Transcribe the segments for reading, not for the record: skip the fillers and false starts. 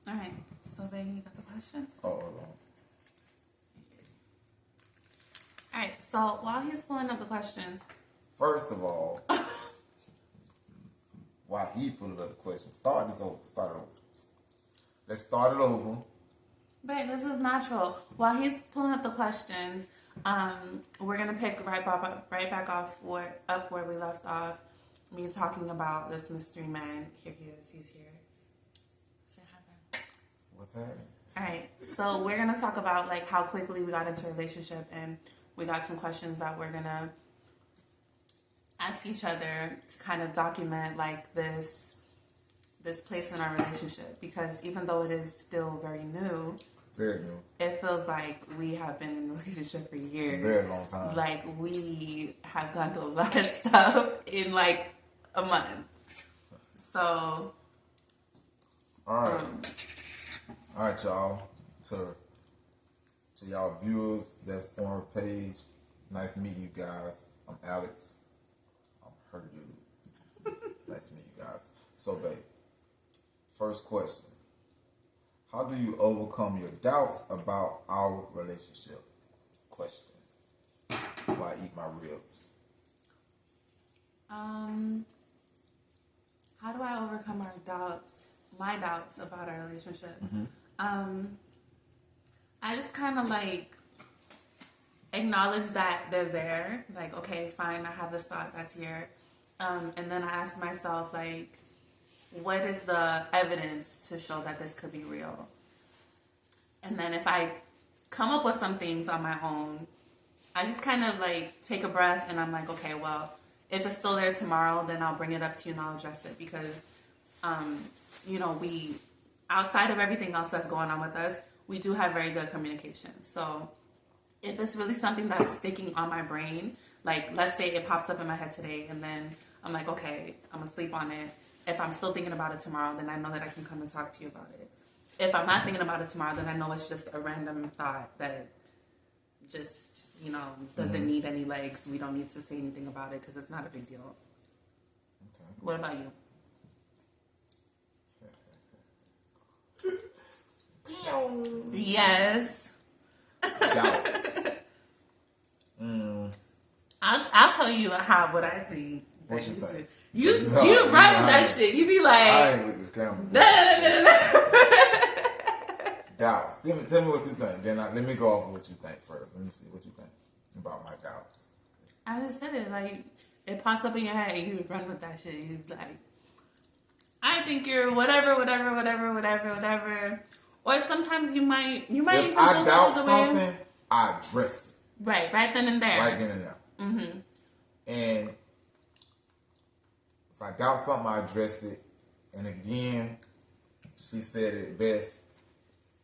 All right. So, baby, you got the questions? Oh, hold on. All right. So, while he's pulling up the questions, First of all, while he pulling up the questions, start it over. Let's start it over. but this is natural. While he's pulling up the questions, we're gonna pick right back off where we left off. Me talking about this mystery man. Here he is. He's here. Say hi, babe. What's happening? All right. So we're gonna talk about like how quickly we got into a relationship, and we got some questions that we're gonna ask each other to kind of document like this place in our relationship, because even though it is still very new, it feels like we have been in a relationship for years. Very long time. Like we have gone through a lot of stuff in like a month. So all right, y'all. To y'all viewers that's on our page, nice to meet you guys. I'm Alex. I'm her dude. Nice to meet you guys. So, babe, first question. How do you overcome your doubts about our relationship? Question. Why I eat my ribs? how do I overcome my doubts about our relationship? I just kind of like acknowledge that they're there. Like, okay, fine, I have this thought that's here. And then I ask myself, like, what is the evidence to show that this could be real? And then if I come up with some things on my own, I just kind of like take a breath and I'm like, okay, well, if it's still there tomorrow, then I'll bring it up to you and I'll address it, because, we, outside of everything else that's going on with us, we do have very good communication. So if it's really something that's sticking on my brain, like let's say it pops up in my head today and then I'm like, okay, I'm gonna sleep on it. If I'm still thinking about it tomorrow, then I know that I can come and talk to you about it. If I'm not thinking about it tomorrow, then I know it's just a random thought that just, doesn't need any legs. We don't need to say anything about it because it's not a big deal. Okay. What about you? Yes. Doubts. I'll tell you what I think. What you think? You right with that shit. You be like, I ain't with this camera. Doubts. Tell me what you think. Then let me go off of what you think first. Let me see what you think about my doubts. I just said it, like, it pops up in your head and you run with that shit. You was like, I think you're whatever. Or sometimes you might If I doubt something, I address it. Right then and there. Right then and there. Mm-hmm. And if I doubt something, I address it. And again, she said it best.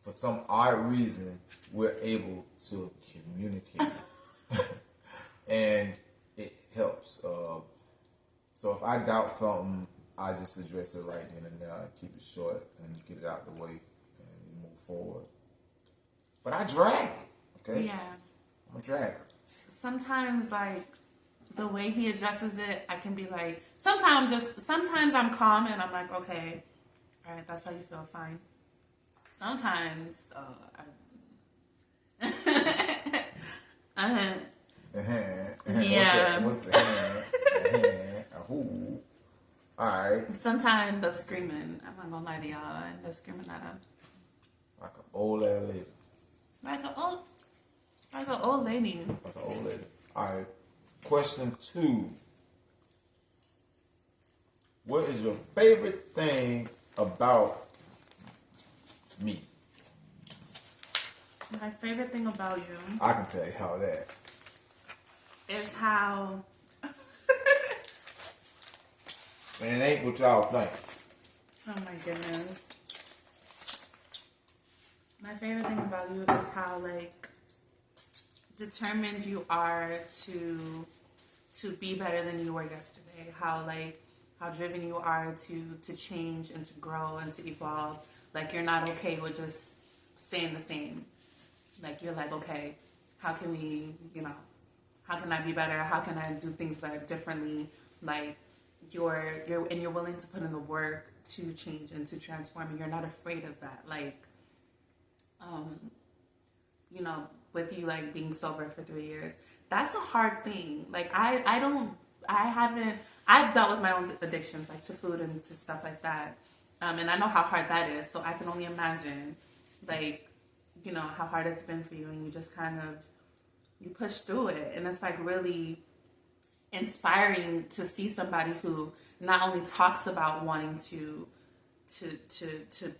For some odd reason, we're able to communicate. And it helps. So if I doubt something, I just address it right then and there. Keep it short and get it out the way and we move forward. But I drag it, okay? Yeah. I'm a dragger. Sometimes, like, the way he addresses it, I can be like, sometimes I'm calm and I'm like, okay, all right, that's how you feel, fine. Sometimes, yeah. What's that? Alright. Sometimes I'm screaming. I'm not gonna lie to y'all. I end up screaming at him. Like an old lady. Like an old lady. Like an old lady. Alright. Question 2. What is your favorite thing about me? My favorite thing about you, I can tell you how that is how and it ain't what y'all think. oh my goodness. My favorite thing about you is how like determined you are to be better than you were yesterday. How driven you are to change and to grow and to evolve. Like you're not okay with just staying the same. Like you're like, okay, how can we, how can I be better? How can I do things better differently? Like you're willing to put in the work to change and to transform, and you're not afraid of that. Like, you know, with you like being sober for 3 years, that's a hard thing. Like I've dealt with my own addictions, like to food and to stuff like that. And I know how hard that is. So I can only imagine, like, you know, how hard it's been for you, and you just kind of, you push through it. And it's like really inspiring to see somebody who not only talks about wanting to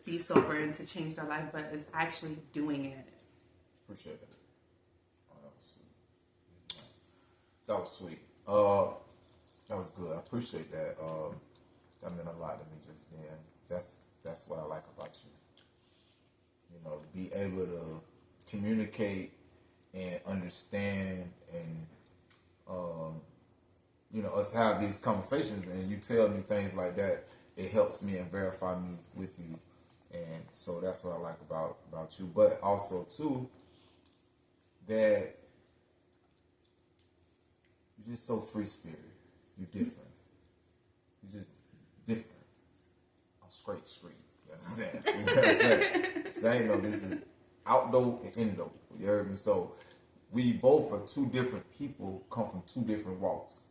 be sober and to change their life, but is actually doing it. Appreciate it. Oh, that was sweet. That was good. I appreciate that. That meant a lot to me just then. That's what I like about you. You know, be able to communicate and understand, and you know, us have these conversations, and you tell me things like that. It helps me and verify me with you, and so that's what I like about you. But also too, that you're just so free spirit. You're different. You're just different. I'm straight street. You understand? You know what I'm saying? Same though, this is outdoor and indoor. You heard me? So we both are two different people, come from two different walks.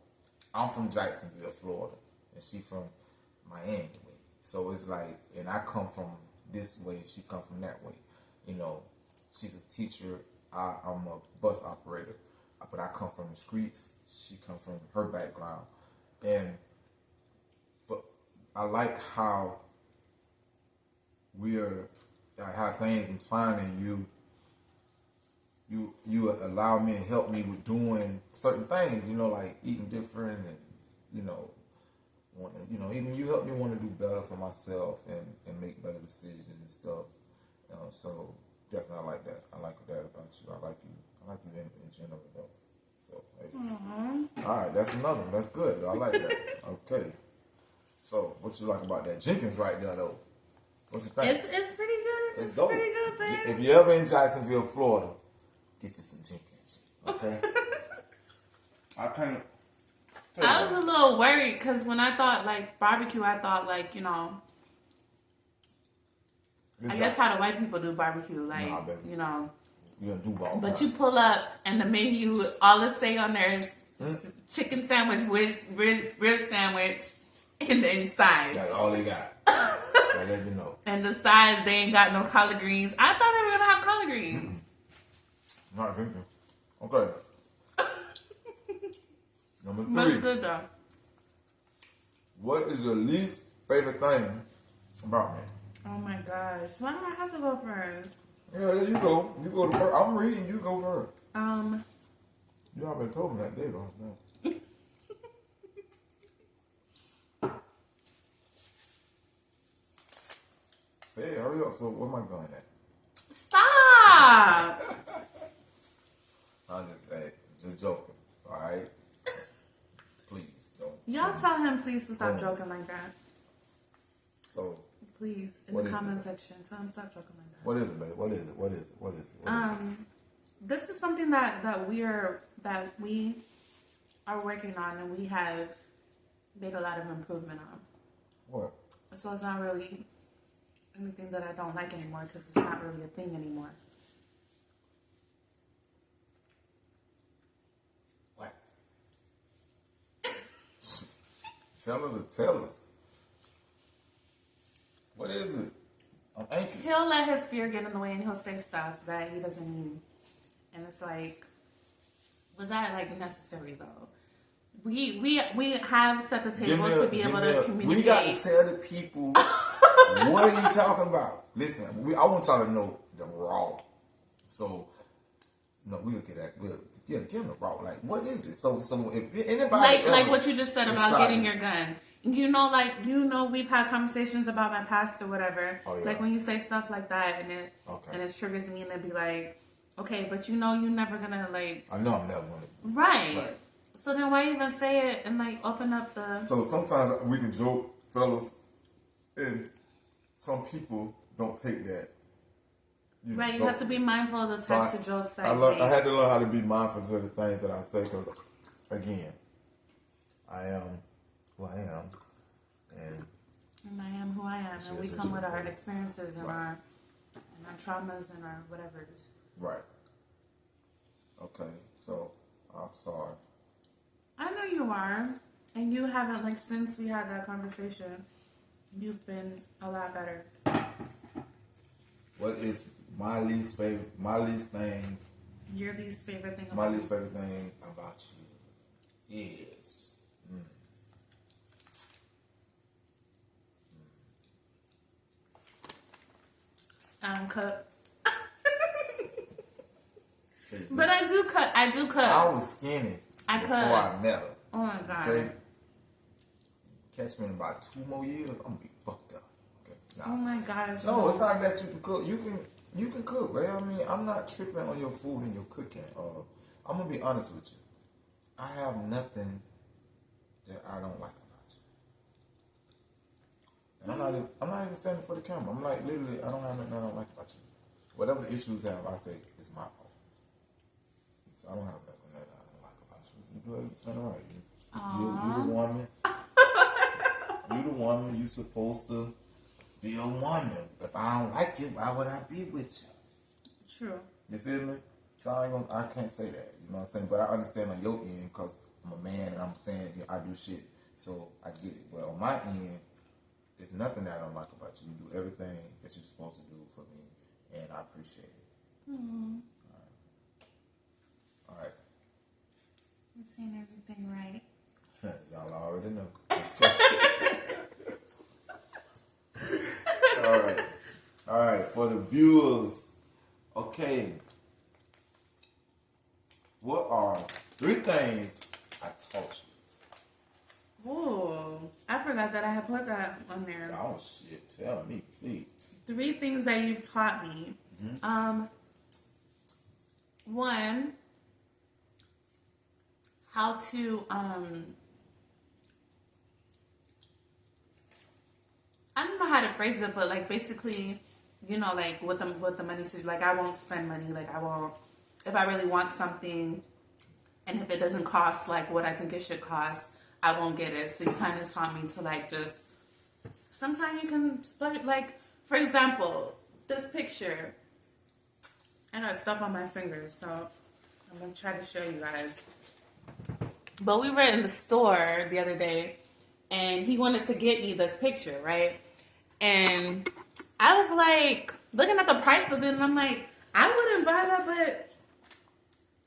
I'm from Jacksonville, Florida, and she from Miami way. So it's like, and I come from this way, she come from that way. You know, she's a teacher, I'm a bus operator, but I come from the streets. She come from her background, and I like how how things entwine, and you allow me and help me with doing certain things. You know, like eating different, and you know, even you help me want to do better for myself and make better decisions and stuff. So definitely, I like that. I like that about you. I like you in general though. So hey. All right, that's another one. That's good. I like that. Okay. So what you like about that Jenkins right there though? What you think? It's pretty good. It's dope. pretty good, man. If you're ever in Jacksonville, Florida, get you some Jenkins. Okay. I can't. I was a little worried because when I thought like barbecue, I thought like, you know, I guess how the white people do barbecue, like, you know. You gonna do all but you pull up and the menu, all it say on there is chicken sandwich with rib sandwich and then sides. That's all they got. I let you know. And the sides, they ain't got no collard greens. I thought they were gonna have collard greens. Not thinking. Okay. Number 3. That's good though. What is your least favorite thing about me? Oh my gosh. Why do I have to go first? Yeah, you go. You go to first. I'm reading. You go first. You already told me that day though. No. Say it, hurry up. So where am I going at? Stop! I'm just joking. All right. Please don't. Y'all tell him please to stop joking like that. So. Please, in the comment section, tell him stop joking like that. What is it, babe? What is it? This is something that we are working on, and we have made a lot of improvement on. What? So it's not really anything that I don't like anymore because it's not really a thing anymore. What? Tell her to tell us. What is it? I'm anxious. He'll let his fear get in the way, and he'll say stuff that he doesn't mean. And it's like, was that like necessary though? We have set the table to be able to communicate. We got to tell the people what are you talking about. Listen, I want y'all to know the raw. So, no, we'll get that. Give them the raw. Like, what is this? So if anybody like what you just said about getting your gun. We've had conversations about my past or whatever. Oh, yeah. Like when you say stuff like that, and it triggers me, and it'd be like, okay, but you're never gonna like. I know I'm never gonna. Right. So then why even say it and like open up the. So sometimes we can joke, fellas, and some people don't take that. Right, you have to be mindful of the types of jokes that I had to learn how to be mindful of the things that I say because, again, I am who I am, and I am who I am, and we come with our experiences and right. our traumas and our whatever. Right. Okay, so I'm sorry. I know you are, and you haven't, like, since we had that conversation, you've been a lot better. What is my least favorite? My least thing. Your least favorite thing. My least favorite thing about you is. Cook. But I do cook. I do cook. I was skinny before I met her. Oh my god. Okay. Catch me in about 2 more years, I'm gonna be fucked up. Okay. Nah. Oh my gosh. No, it's not that you can cook. You can cook, right? I mean, I'm not tripping on your food and your cooking. I'm gonna be honest with you. I have nothing that I don't like about you. And I'm not even standing for the camera. I'm like, literally, I don't have nothing I don't like about you. Whatever the issues have, I say it's my fault. So I don't have nothing that I don't like about you. You do everything right. You the woman. You the woman. You supposed to be a woman. If I don't like you, why would I be with you? True. You feel me? So I can't say that. You know what I'm saying? But I understand on your end because I'm a man and I'm saying I do shit. So I get it. But on my end, there's nothing that I don't like about you. You do everything that you're supposed to do for me, and I appreciate it. Mm-hmm. All right. You're saying everything right. Y'all already know. Okay. All right. For the viewers, okay. What are 3 things I taught you? Ooh, I forgot that I had put that on there. Oh shit! Tell me, please. 3 things that you've taught me. Mm-hmm. 1, how to I don't know how to phrase it, but like basically, you know, like with the money, like I won't spend money. Like I won't, if I really want something, and if it doesn't cost like what I think it should cost, I won't get it. So you kind of taught me to like just. Sometimes you can split, like for example, this picture. I got stuff on my fingers, so I'm gonna try to show you guys. But we were in the store the other day, and he wanted to get me this picture, right? And I was like, looking at the price of it, and I'm like, I wouldn't buy that, but...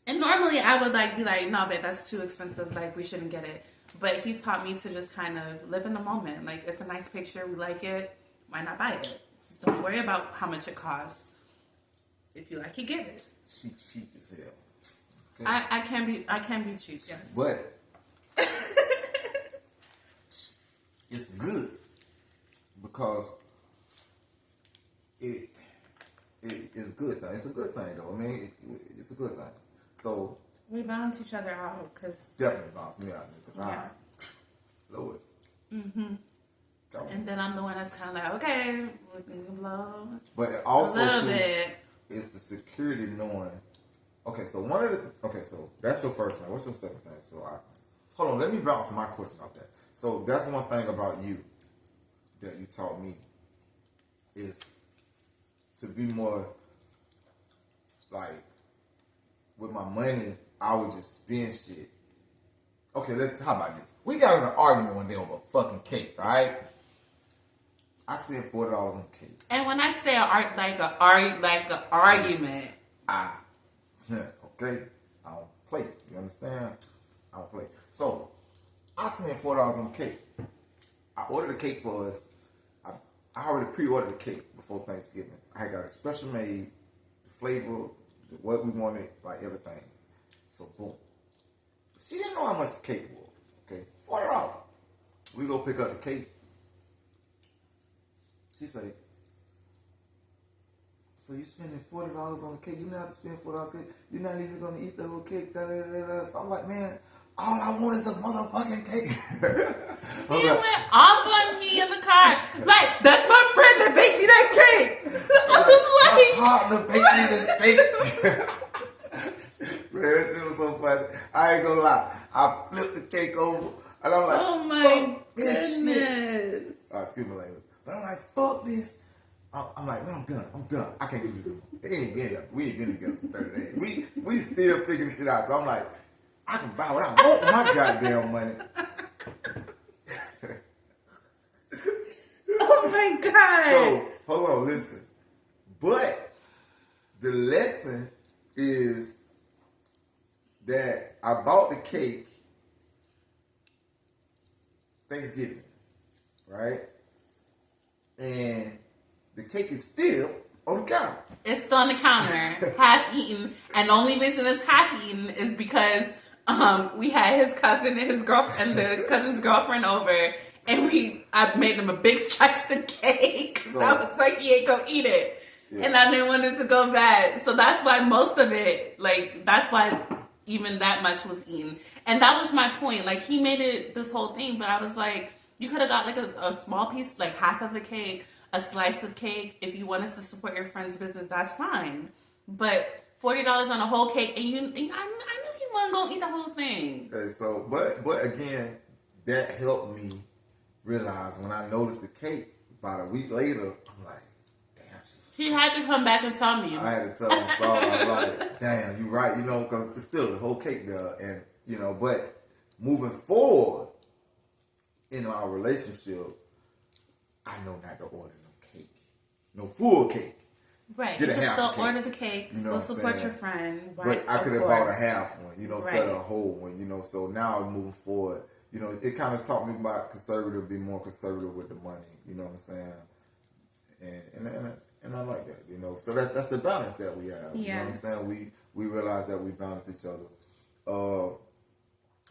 And normally I would like be like, no, babe, that's too expensive, like, we shouldn't get it. But he's taught me to just kind of live in the moment. Like, it's a nice picture, we like it, why not buy it? Don't worry about how much it costs. If you like it, get it. Cheap as hell. Okay. I can be cheap, yes. But it's good because it is good thing. It's a good thing though. I mean, it's a good thing. So we balance each other out because definitely balance me out because I blow it. Mm-hmm. And then I'm the one that's kind of like, okay, we can blow. But it also a little too, bit. It's the security knowing. Okay, so so that's your first thing. What's your second thing? Hold on, let me bounce my question off that. So that's one thing about you that you taught me is to be more like with my money, I would just spend shit. Okay, how about this? We got in an argument one day over a fucking cake, right? I spent $40 on cake. And when I say an argument, okay, I don't play. You understand? I don't play. So I spent $40 on cake. I ordered a cake for us. I already pre-ordered the cake before Thanksgiving. I had got a special made, the flavor, what we wanted, like everything. So boom. She didn't know how much the cake was. Okay, $40. We go pick up the cake. She say, so you spending $40 on the cake? You know how to spend $40 on cake? You're not even gonna eat the whole cake. Da, da, da, da. So I'm like, man, all I want is a motherfucking cake. He went off on me in the car. Like, that's my friend that baked me that cake. I was like, my partner baked me this cake. Man, that shit was so funny. I ain't gonna lie. I flipped the cake over, and I'm like, oh my goodness. Excuse my language. But I'm like, fuck this. I'm like, man, I'm done. I can't do this anymore. We ain't been together for 30 days. We still figuring shit out. So I'm like, I can buy what I want with my goddamn money. Oh my God. So, hold on, listen. But the lesson is that I bought the cake Thanksgiving, right? And the cake is still on the counter. It's still on the counter, half eaten. And the only reason it's half eaten is because we had his cousin and his girlfriend, the cousin's girlfriend over, and I made him a big slice of cake. So I was like, he ain't gonna eat it. Yeah. And I didn't want it to go bad. So that's why most of it, like, that's why even that much was eaten. And that was my point. Like, he made it this whole thing, but I was like, you could have got like a small piece, like half of a cake, a slice of cake. If you wanted to support your friend's business, that's fine. But $40 on a whole cake, and I knew he wasn't gonna eat the whole thing. So, but again, that helped me realize when I noticed the cake about a week later, I'm like, damn. He had to come back and tell me. I had to tell him sorry. I was like, damn, you right, because it's still the whole cake there, and but moving forward in our relationship, I know not to order no cake, no full cake. Right, you can still order the cake, still support your friend. Right, but I could have bought a half one, instead of a whole one, So now moving forward, it kind of taught me about be more conservative with the money. You know what I'm saying? And I like that. So that's the balance that we have. Yes. You know what I'm saying? We realize that we balance each other.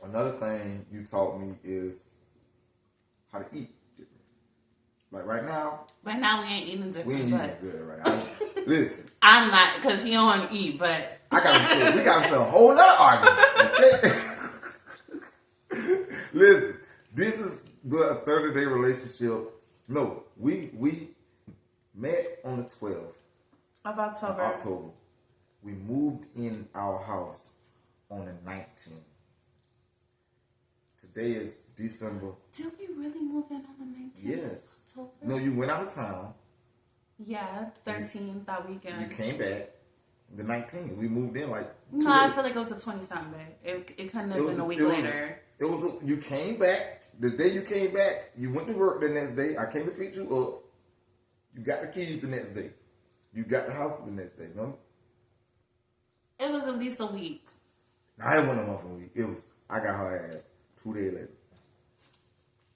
Another thing you taught me is how to eat different. Like right now we ain't eating different. We ain't eating good right now. Listen, I'm not, because he don't want to eat, but we got into a whole other argument. Okay? Listen, this is the 30-day relationship. No, we met on the 12th of October. We moved in our house on the 19th. Today is December. Did we really move in on the 19th? Yes. October? No, you went out of town. Yeah, 13th, that weekend. You came back. The 19th. We moved in like. No, I feel like it was the 20-something. It couldn't have been a week later. You came back. The day you came back, you went to work the next day. I came to pick you up. You got the keys the next day. You got the house the next day. Remember? It was at least a week. No, it wasn't a month a week. I got her ass 2 days later.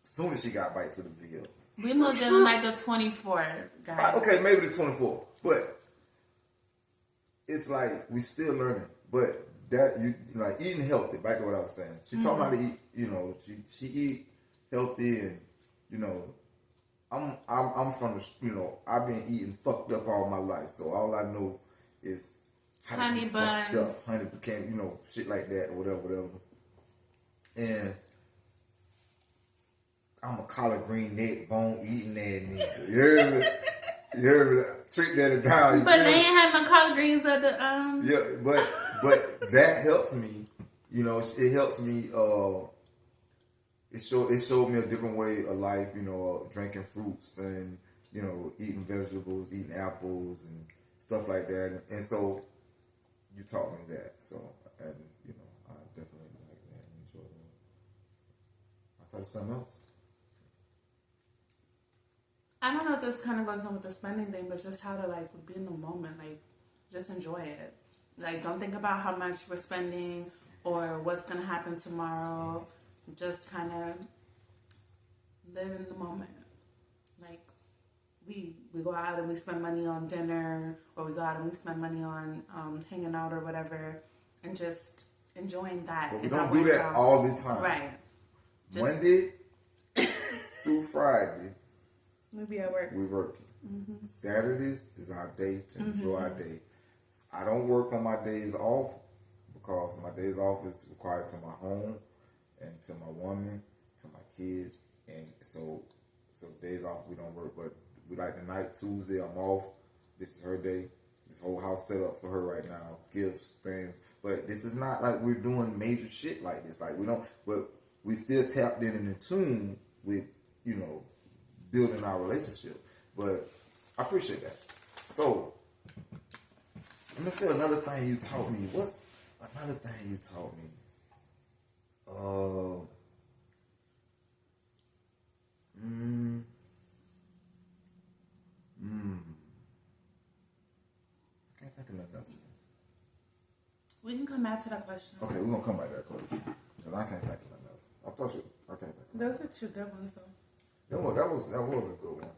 As soon as she got back to the Ville. We moved in like the 24th, guys. Okay, maybe the 24th. But it's like we still learning. But that you like eating healthy, back to what I was saying. She taught me how to eat, she eat healthy, and I'm from the I've been eating fucked up all my life. So all I know is honey buns, honey pecan, shit like that, or whatever. And I'm a collard green neck bone eating that nigga. You heard me? Treat that down. But they ain't had no collard greens at the Yeah, but that helps me. It helps me. It showed me a different way of life. Drinking fruits and eating vegetables, eating apples and stuff like that. And so you taught me that. So I definitely like that and enjoy that. I thought of something else. I don't know if this kind of goes on with the spending thing, but just how to be in the moment, just enjoy it. Don't think about how much we're spending or what's gonna happen tomorrow. Just kind of live in the moment. We go out and we spend money on dinner, or we go out and we spend money on hanging out or whatever, and just enjoying that. But we don't do that all the time. Right. Monday through Friday. We be at work. We're working. Mm-hmm. Saturdays is our day to enjoy our day. I don't work on my days off because my days off is required to my home and to my woman, to my kids, and so days off we don't work. But we like the night Tuesday I'm off. This is her day. This whole house set up for her right now. Gifts, things. But this is not like we're doing major shit like this. We don't. But we still tapped in and in tune with, you know, building our relationship. But I appreciate that. So, let me say another thing you taught me. What's another thing you taught me? I can't think of nothing else. We can come back to that question. Okay, we're gonna come back to that question. Because I can't think of nothing else. I can't think of Those are two good ones, though. that was a good one.